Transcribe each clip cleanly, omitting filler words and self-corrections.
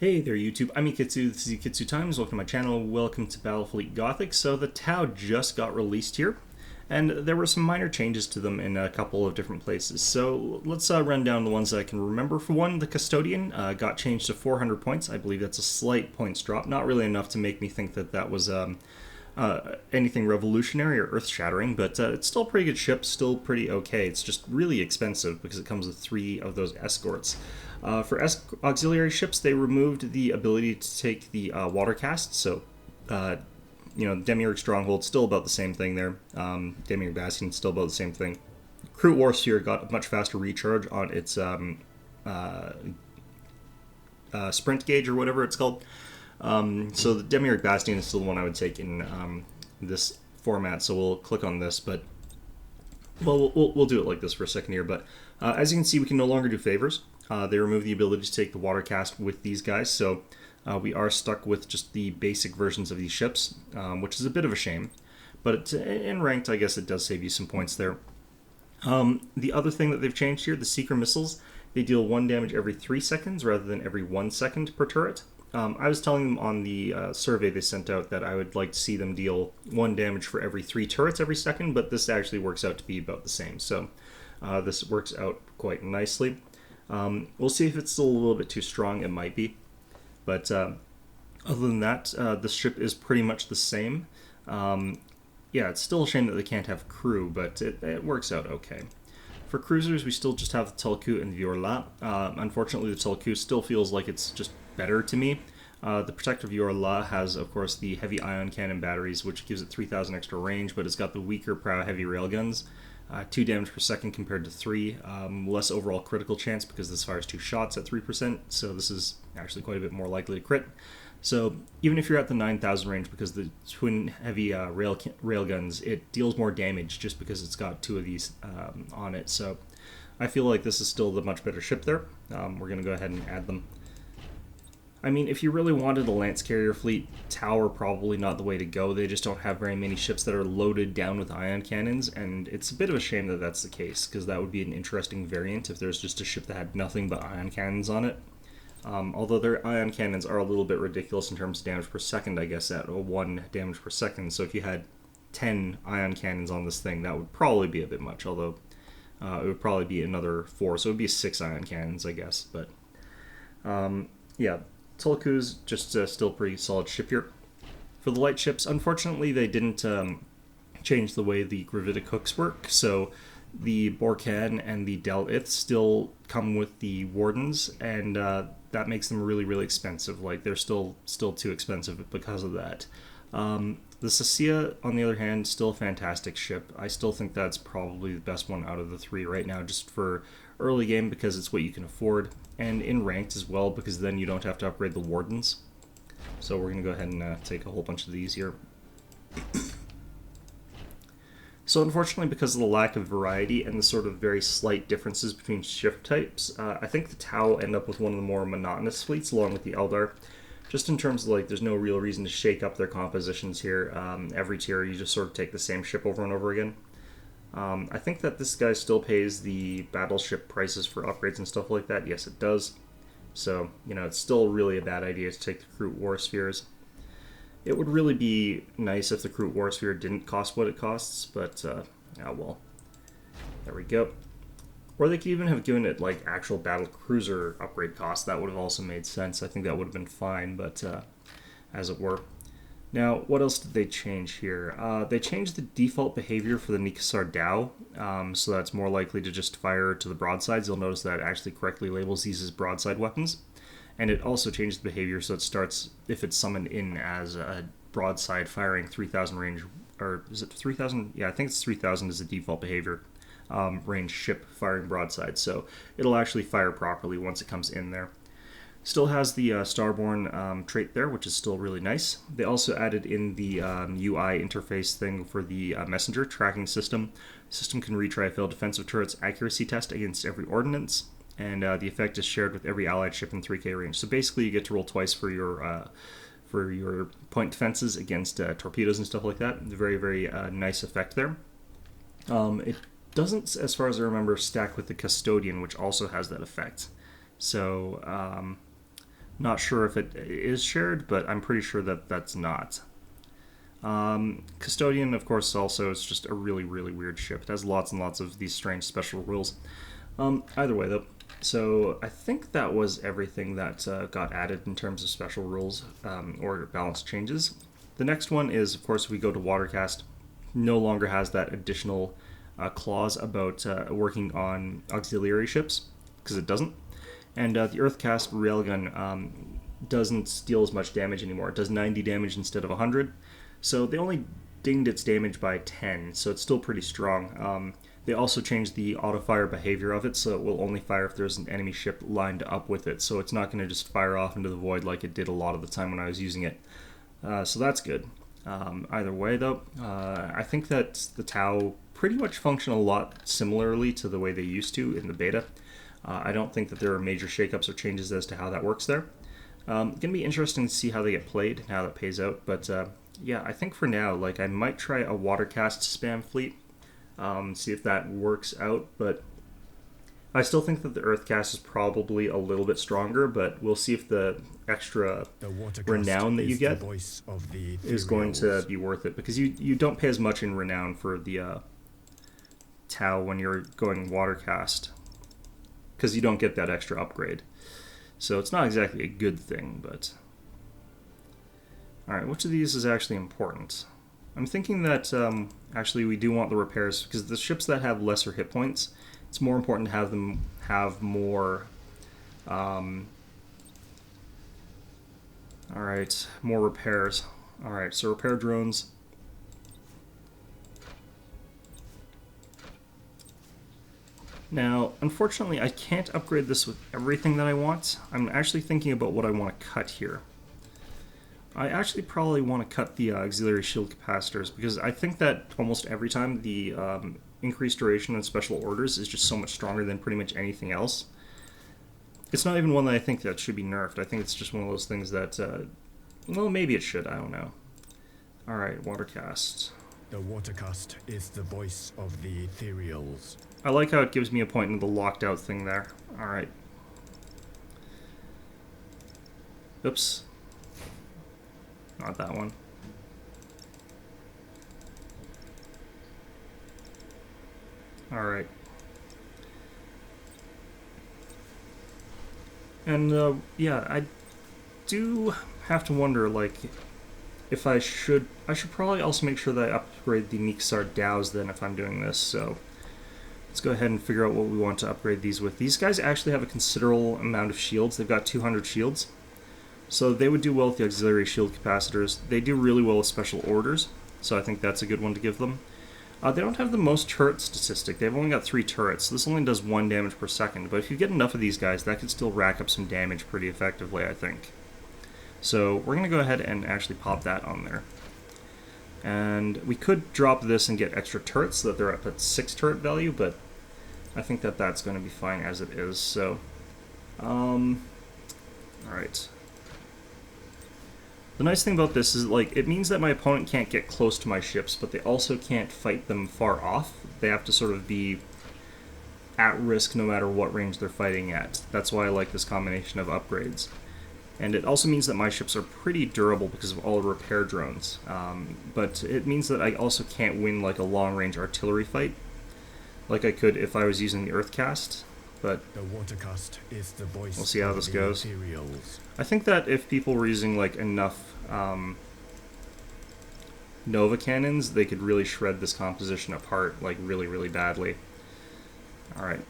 Hey there YouTube, I'm Yukitsu, this is Yukitsu Times, welcome to my channel, welcome to Battlefleet Gothic. So the Tau just got released here, and there were some minor changes to them in a couple of different places. So let's run down the ones that I can remember. For one, the Custodian got changed to 400 points. I believe that's a slight points drop, not really enough to make me think that that was anything revolutionary or earth-shattering, but it's still a pretty good ship, still pretty okay. It's just really expensive because it comes with 3 of those escorts. For auxiliary ships, they removed the ability to take the water cast, so Demiurge Stronghold still about the same thing there. Demiurge Bastion still about the same thing. Crew War Sphere got a much faster recharge on its sprint gauge or whatever it's called. So the Demiurge Bastion is still the one I would take in this format. So we'll click on this, but we'll do it like this for a second here. But as you can see, we can no longer do favors. They removed the ability to take the water cast with these guys, so we are stuck with just the basic versions of these ships, which is a bit of a shame. But in ranked, I guess it does save you some points there. The other thing that they've changed here, the Seeker missiles, they deal 1 damage every 3 seconds rather than every 1 second per turret. I was telling them on the survey they sent out that I would like to see them deal 1 damage for every 3 turrets every second, but this actually works out to be about the same. So this works out quite nicely. We'll see if it's still a little bit too strong. It might be. But other than that, this ship is pretty much the same. Yeah, it's still a shame that they can't have crew, but it works out okay. For cruisers, we still just have the Tulku and the Orla. Unfortunately, the Tulku still feels like it's just better to me. The Protector of Orla has, of course, the heavy ion cannon batteries, which gives it 3,000 extra range, but it's got the weaker Prow heavy railguns. 2 damage per second compared to 3. Less overall critical chance because this fires 2 shots at 3%, so this is actually quite a bit more likely to crit. So even if you're at the 9,000 range, because the twin heavy railguns, it deals more damage just because it's got 2 of these on it. So I feel like this is still the much better ship there. We're going to go ahead and add them. I mean, if you really wanted a Lance Carrier fleet, Tau are probably not the way to go. They just don't have very many ships that are loaded down with ion cannons, and it's a bit of a shame that that's the case, because that would be an interesting variant if there's just a ship that had nothing but ion cannons on it. Although their ion cannons are a little bit ridiculous in terms of damage per second, I guess, at 1 damage per second. So if you had 10 ion cannons on this thing, that would probably be a bit much, although it would probably be another 4, so it would be 6 ion cannons, I guess. But yeah, Tulku's just still pretty solid ship here. For the light ships, unfortunately, they didn't change the way the gravitic hooks work, so the Borkan and the Del Ith still come with the Wardens, and that makes them really, really expensive. Like, they're still too expensive because of that. The Sasia, on the other hand, still a fantastic ship. I still think that's probably the best one out of the 3 right now, just for early game because it's what you can afford, and in ranked as well because then you don't have to upgrade the Wardens. So we're going to go ahead and take a whole bunch of these here. So unfortunately, because of the lack of variety and the sort of very slight differences between ship types, I think the Tau end up with one of the more monotonous fleets along with the Eldar. Just in terms of, like, there's no real reason to shake up their compositions here. Every tier, you just sort of take the same ship over and over again. I think that this guy still pays the battleship prices for upgrades and stuff like that. Yes, it does. So, it's still really a bad idea to take the Crew War Spheres. It would really be nice if the Crew War Sphere didn't cost what it costs, but, oh well. There we go. Or they could even have given it, like, actual battle cruiser upgrade costs. That would have also made sense. I think that would have been fine, but as it were. Now, what else did they change here? They changed the default behavior for the Nikasar Dao, so that's more likely to just fire to the broadsides. You'll notice that it actually correctly labels these as broadside weapons. And it also changed the behavior so it starts, if it's summoned in as a broadside firing 3,000 range, or is it 3,000? Yeah, I think it's 3,000 is the default behavior. Range ship firing broadside, so it'll actually fire properly once it comes in there. Still has the Starborn trait there, which is still really nice. They also added in the UI interface thing for the messenger tracking system. The system can retry a failed defensive turret's accuracy test against every ordnance, and the effect is shared with every allied ship in 3K range. So basically, you get to roll twice for your point defenses against torpedoes and stuff like that. Very, very nice effect there. It doesn't, as far as I remember, stack with the Custodian, which also has that effect. So Not sure if it is shared, but I'm pretty sure that that's not. Custodian, of course, also is just a really, really weird ship. It has lots and lots of these strange special rules. Either way, though, so I think that was everything that got added in terms of special rules or balance changes. The next one is, of course, we go to Watercast. No longer has that additional clause about working on auxiliary ships, because it doesn't. And the Earthcast Railgun doesn't deal as much damage anymore. It does 90 damage instead of 100. So they only dinged its damage by 10, so it's still pretty strong. They also changed the auto-fire behavior of it, so it will only fire if there's an enemy ship lined up with it. So it's not going to just fire off into the void like it did a lot of the time when I was using it. So that's good. Either way, though, I think that the Tau pretty much function a lot similarly to the way they used to in the beta. I don't think that there are major shakeups or changes as to how that works there. Going to be interesting to see how they get played and how that pays out, but yeah, I think for now, like, I might try a Watercast spam fleet, see if that works out, but I still think that the Earthcast is probably a little bit stronger, but we'll see if the extra renown that you get is going to be worth it, because you don't pay as much in renown for the Tau when you're going Watercast, because you don't get that extra upgrade. So it's not exactly a good thing, but... Alright, which of these is actually important? I'm thinking that actually we do want the repairs, because the ships that have lesser hit points, it's more important to have them have more... Alright, more repairs. Alright, so repair drones. Now, unfortunately, I can't upgrade this with everything that I want. I'm actually thinking about what I want to cut here. I actually probably want to cut the auxiliary shield capacitors, because I think that almost every time the increased duration and special orders is just so much stronger than pretty much anything else. It's not even one that I think that should be nerfed. I think it's just one of those things that, well, maybe it should. I don't know. Alright, Watercast. The Watercast is the voice of the ethereals. I like how it gives me a point in the locked out thing there. Alright. Oops. Not that one. Alright. And, yeah, I do have to wonder, like, if I should probably also make sure that I upgrade the Niksar Dows then if I'm doing this, so let's go ahead and figure out what we want to upgrade these with. These guys actually have a considerable amount of shields. They've got 200 shields. So they would do well with the auxiliary shield capacitors. They do really well with special orders, so I think that's a good one to give them. They don't have the most turret statistic. They've only got 3 turrets. This only does 1 damage per second, but if you get enough of these guys, that could still rack up some damage pretty effectively, I think. So we're going to go ahead and actually pop that on there. And we could drop this and get extra turrets so that they're up at 6 turret value, but I think that that's going to be fine as it is, so... Alright. The nice thing about this is, like, it means that my opponent can't get close to my ships, but they also can't fight them far off. They have to sort of be at risk no matter what range they're fighting at. That's why I like this combination of upgrades. And it also means that my ships are pretty durable because of all the repair drones. But it means that I also can't win, like, a long-range artillery fight, like I could if I was using the Earthcast. But the Watercast is the voice we'll see how this goes. Ethereals. I think that if people were using, like, enough Nova cannons, they could really shred this composition apart, like, really, really badly. Alright.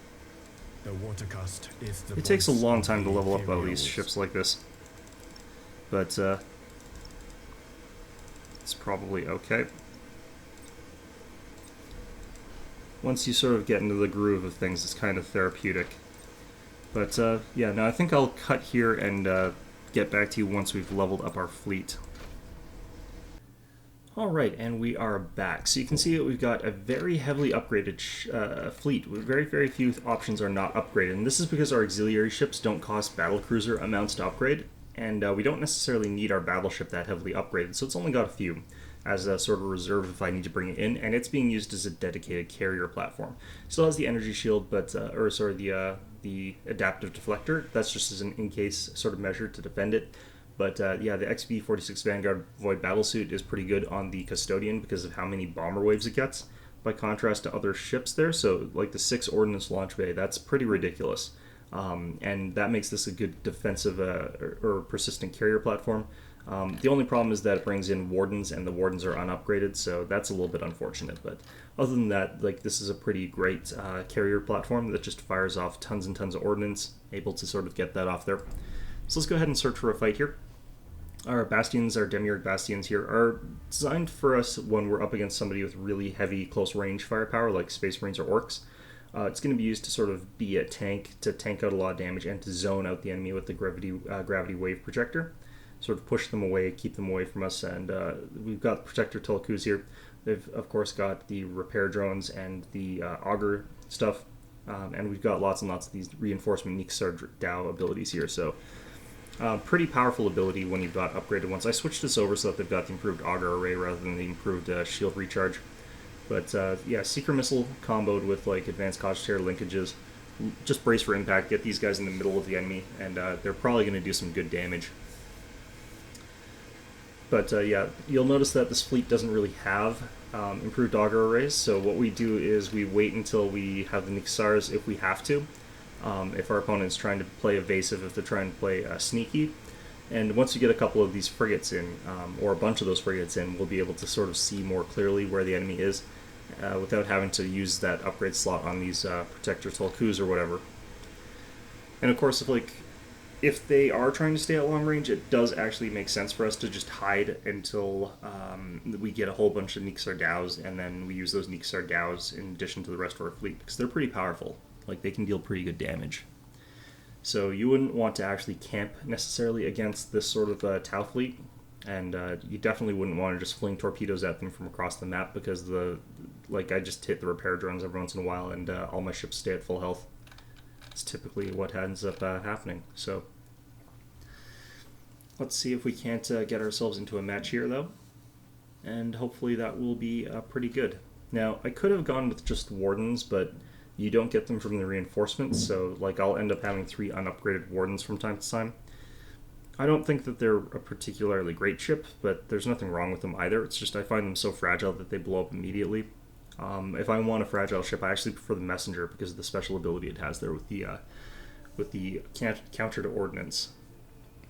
The Watercast is the It takes a voice long of time to the level up all these ethereals. ships like this. But, it's probably okay. Once you sort of get into the groove of things, it's kind of therapeutic. But, yeah, no, I think I'll cut here and get back to you once we've leveled up our fleet. Alright, and we are back. So you can see that we've got a very heavily upgraded fleet. Very, very few options are not upgraded. And this is because our auxiliary ships don't cost battlecruiser amounts to upgrade. And we don't necessarily need our battleship that heavily upgraded, so it's only got a few as a sort of reserve if I need to bring it in, and it's being used as a dedicated carrier platform. Still has the energy shield, but the the adaptive deflector. That's just as an in-case sort of measure to defend it. But yeah, the XB-46 Vanguard Void Battlesuit is pretty good on the Custodian because of how many bomber waves it gets, by contrast to other ships there. So like the 6 Ordnance Launch Bay, that's pretty ridiculous. And that makes this a good defensive or persistent carrier platform. The only problem is that it brings in Wardens, and the Wardens are unupgraded, so that's a little bit unfortunate. But other than that, like, this is a pretty great carrier platform that just fires off tons and tons of ordnance, able to sort of get that off there. So let's go ahead and search for a fight here. Our bastions, our Demiurge bastions here, are designed for us when we're up against somebody with really heavy close range firepower, like Space Marines or Orcs. It's going to be used to sort of be a tank, to tank out a lot of damage, and to zone out the enemy with the gravity wave projector. Sort of push them away, keep them away from us, and we've got Protector Tulkus here. They've, of course, got the repair drones and the auger stuff, and we've got lots and lots of these reinforcement Niksar Dao abilities here, so pretty powerful ability when you've got upgraded ones. I switched this over so that they've got the improved auger array rather than the improved shield recharge. But yeah, Seeker Missile comboed with like advanced cogitator linkages. Just brace for impact, get these guys in the middle of the enemy, and they're probably going to do some good damage. But yeah, you'll notice that this fleet doesn't really have improved auger arrays, so what we do is we wait until we have the Niksars if we have to. If our opponent's trying to play evasive, if they're trying to play sneaky. And once you get a couple of these frigates in, or a bunch of those frigates in, we'll be able to sort of see more clearly where the enemy is without having to use that upgrade slot on these Protector Tulkus or whatever. And of course, if they are trying to stay at long range, it does actually make sense for us to just hide until we get a whole bunch of Niksar Daos, and then we use those Niksar Daos in addition to the rest of our fleet, because they're pretty powerful. Like, they can deal pretty good damage. So you wouldn't want to actually camp necessarily against this sort of Tau fleet, and you definitely wouldn't want to just fling torpedoes at them from across the map, because I just hit the repair drones every once in a while, and all my ships stay at full health. It's typically what ends up happening. So let's see if we can't get ourselves into a match here, though, and hopefully that will be pretty good. Now, I could have gone with just Wardens, but you don't get them from the reinforcements, so like I'll end up having 3 unupgraded Wardens from time to time. I don't think that they're a particularly great ship, but there's nothing wrong with them either. It's just I find them so fragile that they blow up immediately. If I want a fragile ship, I actually prefer the Messenger because of the special ability it has there with the counter to ordnance,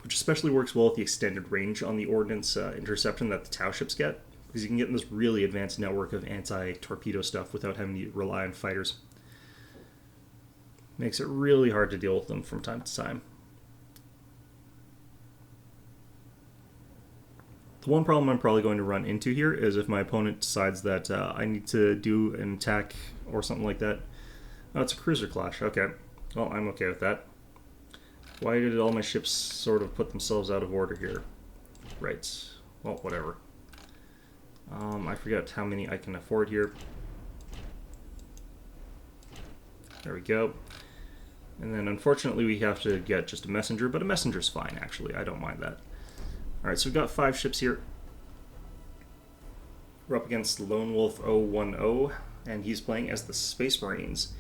which especially works well with the extended range on the ordnance interception that the Tau ships get, because you can get in this really advanced network of anti-torpedo stuff without having to rely on fighters. Makes it really hard to deal with them from time to time. The one problem I'm probably going to run into here is if my opponent decides that I need to do an attack or something like that. Oh, it's a cruiser clash. Okay. Well, I'm okay with that. Why did all my ships sort of put themselves out of order here? Right. Well, whatever. I forget how many I can afford here. There we go. And then unfortunately we have to get just a messenger, but a messenger's fine actually, I don't mind that. Alright, so we've got 5 ships here. We're up against Lone Wolf 010, and he's playing as the Space Marines.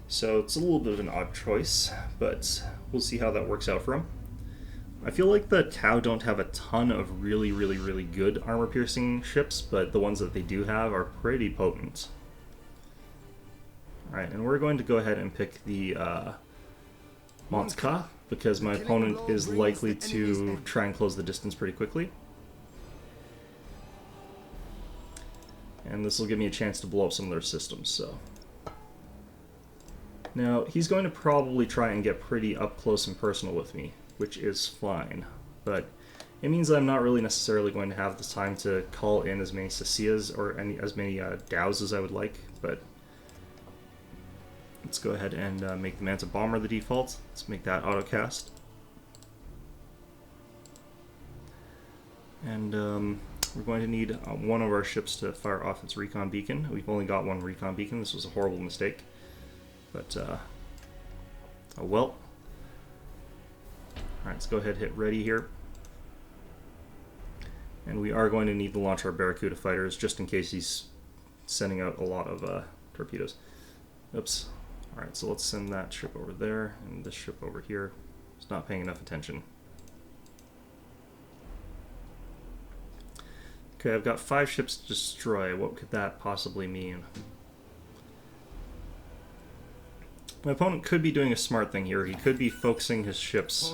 So it's a little bit of an odd choice, but we'll see how that works out for him. I feel like the Tau don't have a ton of really, really, really good armor-piercing ships, but the ones that they do have are pretty potent. Alright, and we're going to go ahead and pick the Montka, because my opponent is likely to try and close the distance pretty quickly. And this will give me a chance to blow up some of their systems, so. Now, he's going to probably try and get pretty up close and personal with me, which is fine, but it means that I'm not really necessarily going to have the time to call in as many Sasias or as many Daos as I would like, but let's go ahead and make the Manta Bomber the default. Let's make that autocast. And we're going to need one of our ships to fire off its recon beacon. We've only got one recon beacon. This was a horrible mistake. But, oh well. Alright, let's go ahead and hit ready here. And we are going to need to launch our Barracuda fighters just in case he's sending out a lot of torpedoes. Oops. Alright, so let's send that ship over there, and this ship over here. It's not paying enough attention. Okay, I've got 5 ships to destroy. What could that possibly mean? My opponent could be doing a smart thing here. He could be focusing his ships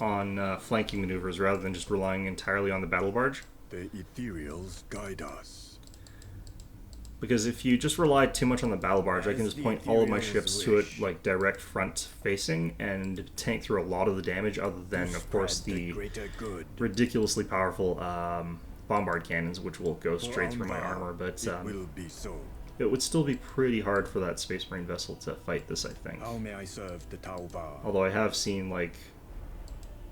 on flanking maneuvers rather than just relying entirely on the battle barge. The ethereals guide us. Because if you just rely too much on the battle barge, I can just point all of my ships to it, like, direct front facing and tank through a lot of the damage, other than, of course, the ridiculously powerful bombard cannons, which will go straight through my armor. But it would still be pretty hard for that Space Marine vessel to fight this, I think. How may I serve the Tauva? Although I have seen, like,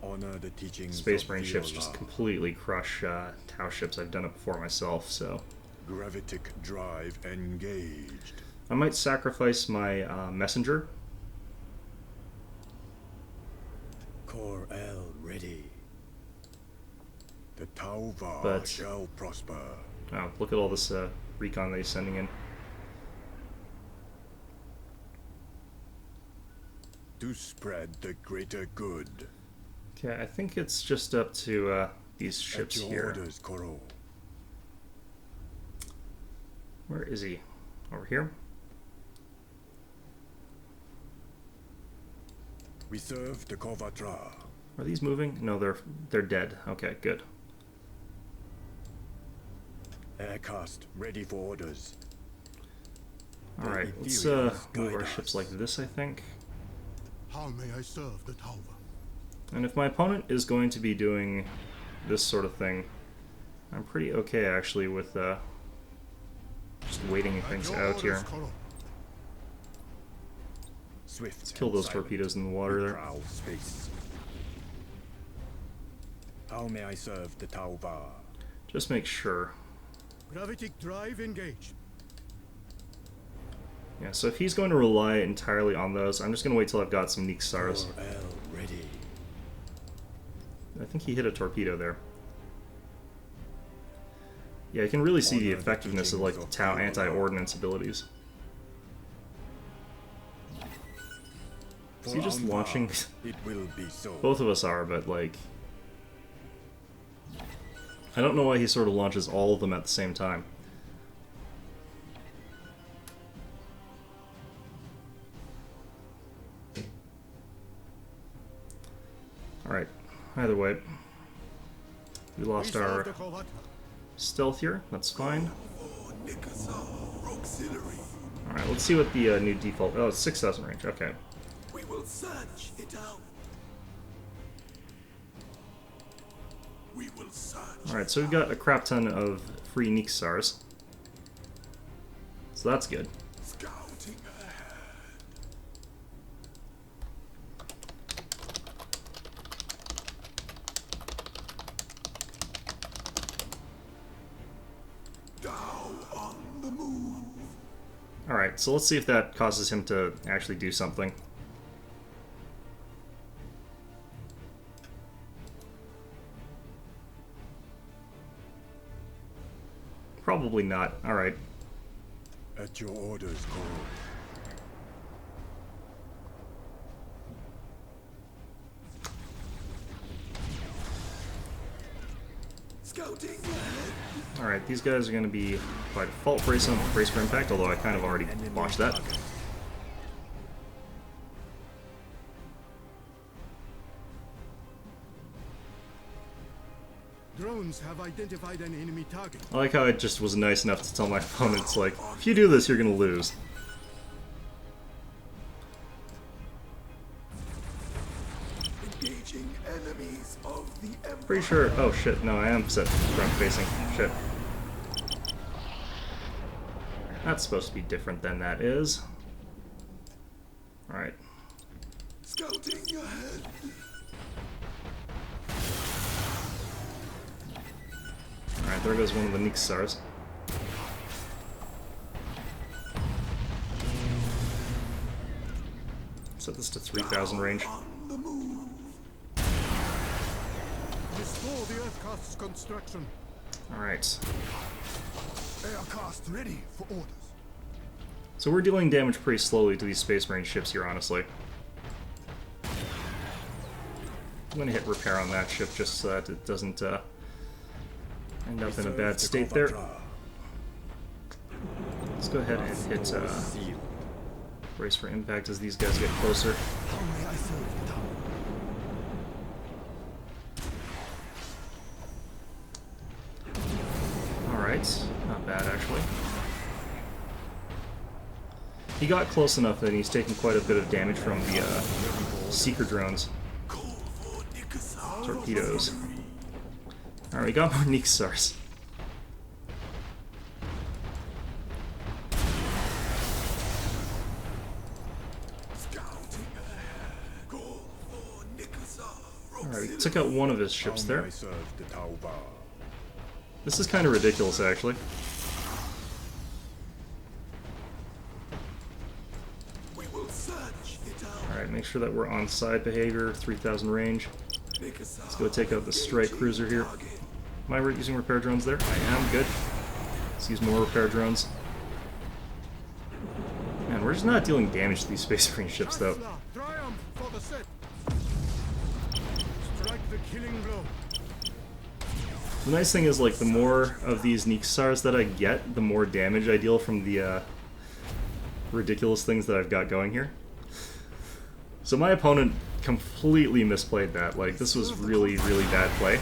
honor the teachings Space of Marine ships just completely crush Tau ships. I've done it before myself, so... Gravitic drive engaged. I might sacrifice my messenger. Core L ready. The Tauva shall prosper. Oh, look at all this recon that he's sending in. To spread the greater good. Okay, I think it's just up to these ships At your here. orders, Koro. Where is he? Over here? We serve the Kovatra. Are these moving? No, they're dead. Okay, good. Aircast ready for orders. Alright, let's move our ships like this, I think. How may I serve the Tauva? And if my opponent is going to be doing this sort of thing, I'm pretty okay, actually, with just waiting things out here. Swift. Let's kill those torpedoes in the water there. Space. How may I serve the Tauva? Just make sure. Gravitic drive engaged. Yeah, so if he's going to rely entirely on those, I'm just going to wait till I've got some Neek Stars. Core L ready. I think he hit a torpedo there. Yeah, you can really see the effectiveness of, like, the Tau anti-ordnance abilities. Is he just launching? It will be so. Both of us are, but, like... I don't know why he sort of launches all of them at the same time. Alright, either way. We lost our stealth here, that's fine. Alright, let's see what the new default... Oh, it's 6,000 range, okay. We will search it out. We will search. Alright, so we've got a crap ton of free Neek Stars. So that's good. Scouting ahead. Down on the move. Alright, so let's see if that causes him to actually do something. Probably not. Alright. At your orders, Koro. Scouting ahead. Alright, these guys are going to be by default brace for impact, although I kind of already watched that. Drones have identified an enemy target. I like how it just was nice enough to tell my opponents, like, if you do this, you're going to lose. Engaging enemies of the Empire. Pretty sure... Oh, shit. No, I am set front facing. Shit. That's supposed to be different than that is. Alright. Scouting ahead. Alright, there goes one of the Neek Stars. Set this to 3,000 range. On the move. Restore the Earthcast's construction. Alright. Aircast ready for orders. So we're dealing damage pretty slowly to these Space Marine ships here, honestly. I'm going to hit repair on that ship just so that it doesn't end up in a bad state there. Let's go ahead and hit brace for impact as these guys get closer. How may I serve the tower? Alright, not bad actually. He got close enough that he's taking quite a bit of damage from the seeker drones. Torpedoes. Alright, we got more Niksars. Alright, we took out one of his ships there. This is kind of ridiculous, actually. Alright, make sure that we're on side behavior, 3000 range. Let's go take out the strike cruiser here. Am I using repair drones there? I am, good. Let's use more repair drones. Man, we're just not dealing damage to these Space Marine ships, though. Triumph for the set. Strike the killing blow. The nice thing is, like, the more of these Niksars that I get, the more damage I deal from the ridiculous things that I've got going here. So my opponent completely misplayed that. Like, this was really, really bad play.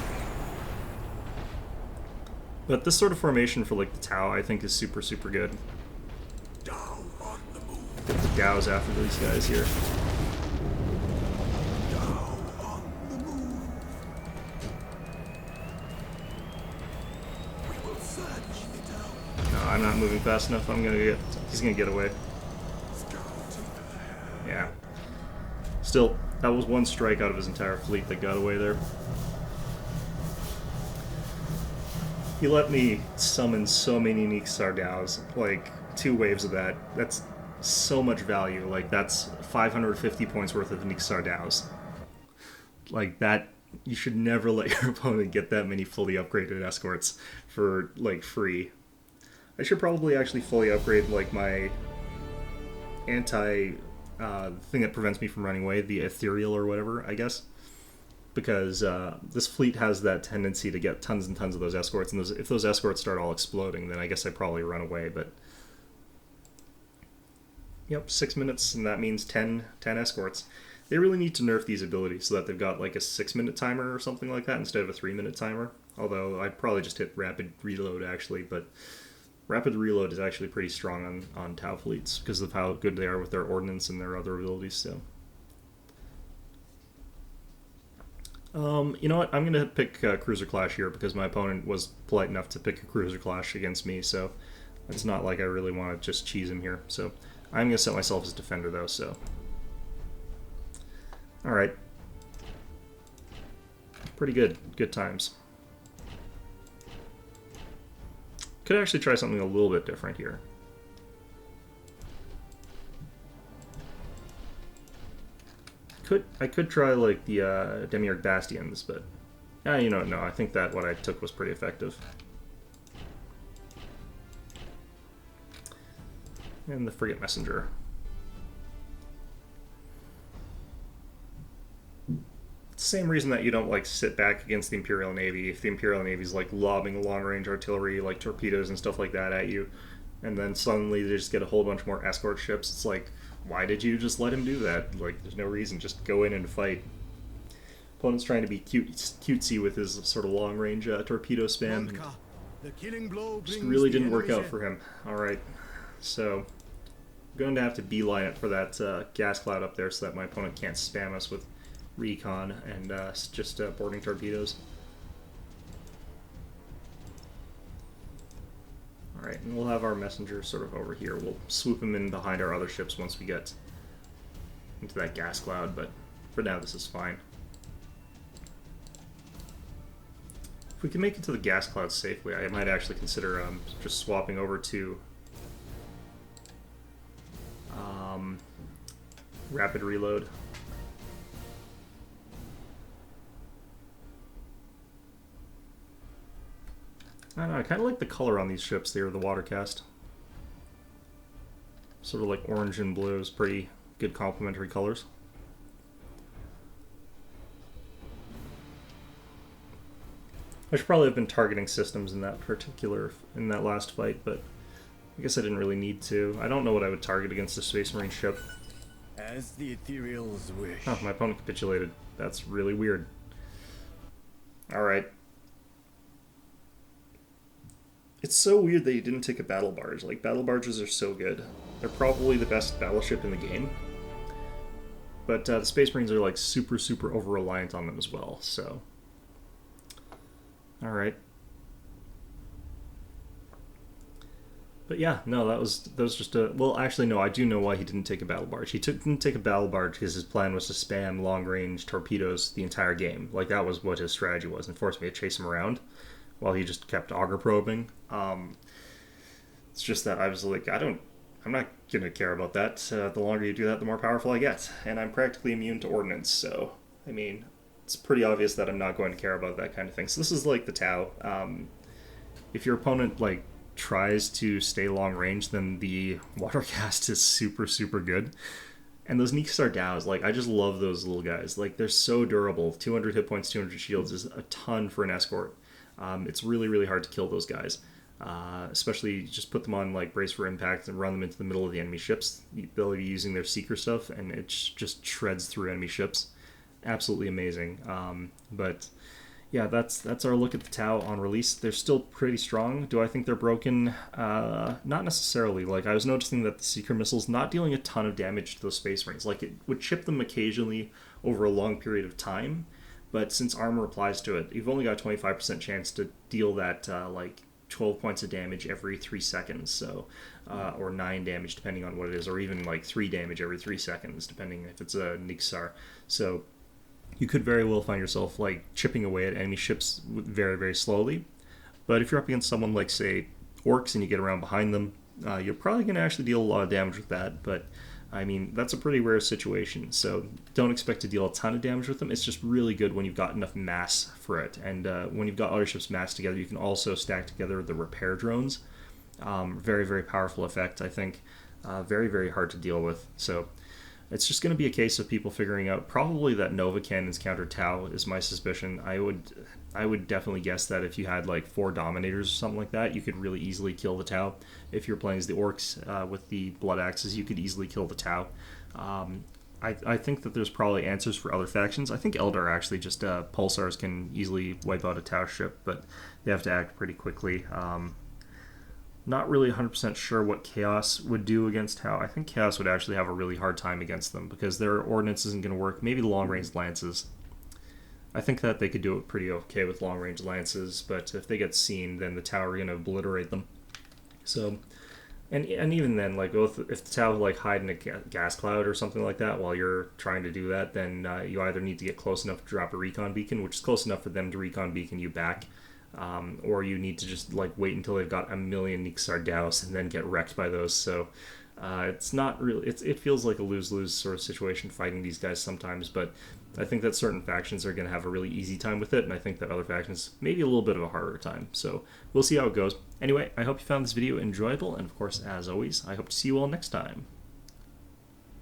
But this sort of formation for, like, the Tau, I think is super, super good. Get the Dows after these guys here. No, I'm not moving fast enough. He's gonna get away. Yeah. Still, that was one strike out of his entire fleet that got away there. He let me summon so many Niksar Dows, like 2 waves of that. That's so much value. Like, that's 550 points worth of Niksar Dows. Like, that, you should never let your opponent get that many fully upgraded escorts for, like, free. I should probably actually fully upgrade, like, my thing that prevents me from running away, the ethereal or whatever, I guess. Because this fleet has that tendency to get tons and tons of those escorts, and if those escorts start all exploding, then I guess I'd probably run away, but... Yep, 6 minutes, and that means 10 escorts. They really need to nerf these abilities so that they've got like a 6-minute timer or something like that instead of a 3-minute timer. Although I'd probably just hit rapid reload actually, but rapid reload is actually pretty strong on Tau fleets because of how good they are with their ordnance and their other abilities. So, you know what? I'm gonna pick Cruiser Clash here because my opponent was polite enough to pick a Cruiser Clash against me. So it's not like I really want to just cheese him here. So I'm gonna set myself as defender though. So. Alright. Pretty good. Good times. Could actually try something a little bit different here. I could try like the Demiurge Bastions, but you know, no, I think that what I took was pretty effective. And the Frigate Messenger. Same reason that you don't like sit back against the Imperial Navy if the Imperial Navy's like lobbing long-range artillery like torpedoes and stuff like that at you, and then suddenly they just get a whole bunch more escort ships. It's like, why did you just let him do that? Like, there's no reason. Just go in and fight. Opponent's trying to be cutesy with his sort of long-range torpedo spam. The killing blow Just really didn't work out for him. Alright, so I'm going to have to beeline it for that gas cloud up there so that my opponent can't spam us with recon and just boarding torpedoes. Alright, and we'll have our messenger sort of over here. We'll swoop him in behind our other ships once we get into that gas cloud, but for now this is fine. If we can make it to the gas cloud safely, I might actually consider just swapping over to rapid reload. I don't know, I kind of like the color on these ships. They are the water cast. Sort of like orange and blue is pretty good complementary colors. I should probably have been targeting systems in that last fight, but I guess I didn't really need to. I don't know what I would target against a Space Marine ship. As the ethereals wish. Oh, my opponent capitulated. That's really weird. Alright. It's so weird that you didn't take a battle barge. Like, battle barges are so good. They're probably the best battleship in the game. But the Space Marines are like super over-reliant on them as well, so... Alright. But yeah, no, that was just a... Well, actually, no, I do know why he didn't take a battle barge. He didn't take a battle barge because his plan was to spam long-range torpedoes the entire game. Like, that was what his strategy was, and forced me to chase him around while he just kept auger probing. It's just that I was like, I'm not going to care about that. The longer you do that, the more powerful I get. And I'm practically immune to ordnance, so, I mean, it's pretty obvious that I'm not going to care about that kind of thing. So this is like the Tau. If your opponent, like, tries to stay long range, then the water cast is super good. And those Niksar Dows, like, I just love those little guys. Like, they're so durable. 200 hit points, 200 shields is a ton for an escort. It's really hard to kill those guys. Especially just put them on like brace for impact and run them into the middle of the enemy ships. They'll be using their seeker stuff and it just shreds through enemy ships. Absolutely amazing. But yeah, that's our look at the Tau on release. They're still pretty strong. Do I think they're broken? Not necessarily. Like, I was noticing that the seeker missile's not dealing a ton of damage to those Space Marines. Like, it would chip them occasionally over a long period of time, but since armor applies to it, you've only got a 25% chance to deal that like 12 points of damage every 3 seconds, so or 9 damage depending on what it is, or even like 3 damage every 3 seconds depending if it's a Niksar. So you could very well find yourself like chipping away at enemy ships very slowly. But if you're up against someone like, say, orcs, and you get around behind them, you're probably going to actually deal a lot of damage with that. But I mean, that's a pretty rare situation, so don't expect to deal a ton of damage with them. It's just really good when you've got enough mass for it. And when you've got other ships massed together, you can also stack together the repair drones. Very powerful effect, I think. Very hard to deal with. So it's just going to be a case of people figuring out probably that Nova cannons counter Tau is my suspicion. I would definitely guess that if you had like 4 Dominators or something like that, you could really easily kill the Tau. If you're playing as the Orcs with the Blood Axes, you could easily kill the Tau. I think that there's probably answers for other factions. I think Eldar actually just Pulsars can easily wipe out a Tau ship, but they have to act pretty quickly. Not really 100% sure what Chaos would do against Tau. I think Chaos would actually have a really hard time against them because their ordnance isn't going to work. Maybe the long-range lances. I think that they could do it pretty okay with long-range lances, but if they get seen, then the Tau are going to obliterate them. So, and even then, like, if the Tau like hide in a gas cloud or something like that while you're trying to do that, then you either need to get close enough to drop a recon beacon, which is close enough for them to recon beacon you back, or you need to just like wait until they've got a million Niksar Dows and then get wrecked by those. So it's not really, it feels like a lose-lose sort of situation fighting these guys sometimes, but I think that certain factions are going to have a really easy time with it, and I think that other factions maybe a little bit of a harder time. So we'll see how it goes. Anyway, I hope you found this video enjoyable, and of course, as always, I hope to see you all next time.